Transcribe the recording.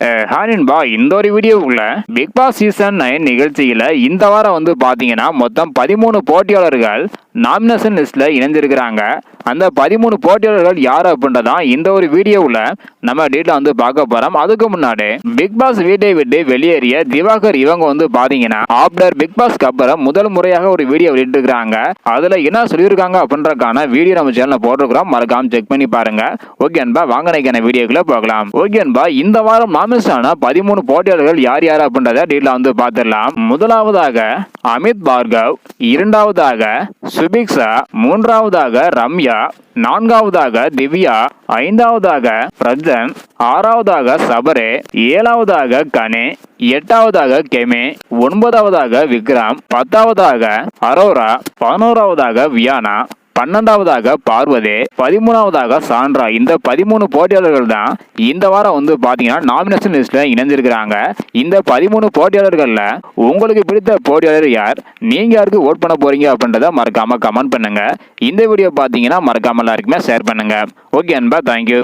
ஹானின்பா இந்த ஒரு வீடியோவுக்குள்ள big Boss season 9 நிகழ்ச்சியில இந்த வாரம் பாத்தீங்கன்னா மொத்தம் 13 போட்டியாளர்கள் நாமினேஷன் லிஸ்ட்ல இணைஞ்சிருக்கிறாங்க. அந்த 13 போட்டியாளர்கள் யார் அப்படின்றதான் இந்த ஒரு வீடியோவில் நம்ம டீட்டெயில் பார்க்க போறோம். அதுக்கு முன்னாடி பிக் பாஸ் வீட்டை விட்டு வெளியேறிய திவாகர் இவங்க பாத்தீங்கன்னா ஆப்டர் பிக் பாஸ்க்கு அப்புறம் முதல் முறையாக ஒரு வீடியோ வெளியிட்டிருக்காங்க. அதுல என்ன சொல்லியிருக்காங்க அப்படின்றக்கான வீடியோ நம்ம சேனல்ல போட்டிருக்கிறோம், மறக்காம செக் பண்ணி பாருங்க. ஓகே அன்பா, வாங்க நைக்கான வீடியோக்குள்ள போகலாம். ஓகே அன்பா, இந்த வாரம் நாமினேஷனான 13 போட்டியாளர்கள் யார் யார் அப்படின்றத டீட்டெயில் பார்த்துடலாம். முதலாவதாக அமித் பார்கவ், இரண்டாவதாக சுபிக்ஷா, மூன்றாவதாக ரம்யா, நான்காவதாக திவ்யா, ஐந்தாவதாக பிரஜன், ஆறாவதாக சபரே, ஏழாவதாக கனே, எட்டாவதாக கெமே, ஒன்பதாவதாக விக்ரம், பத்தாவதாக அரோரா, 11ஆவதாக வியானா, 12ஆவதாக பார்வதி, 13ஆவதாக சாண்ட்ரா. இந்த 13 போட்டியாளர்கள் தான் இந்த வாரம் பாத்தீங்கன்னா நாமினேஷன் லிஸ்ட்ல இணைஞ்சிருக்கிறாங்க. இந்த 13 போட்டியாளர்கள்ல உங்களுக்கு பிடித்த போட்டியாளர் யார், நீங்க யாருக்கு ஓட் பண்ண போறீங்க அப்படின்றத மறக்காம கமெண்ட் பண்ணுங்க. இந்த வீடியோ பாத்தீங்கன்னா மறக்காம எல்லாருக்குமே ஷேர் பண்ணுங்க. ஓகே அன்பா, தேங்க்யூ.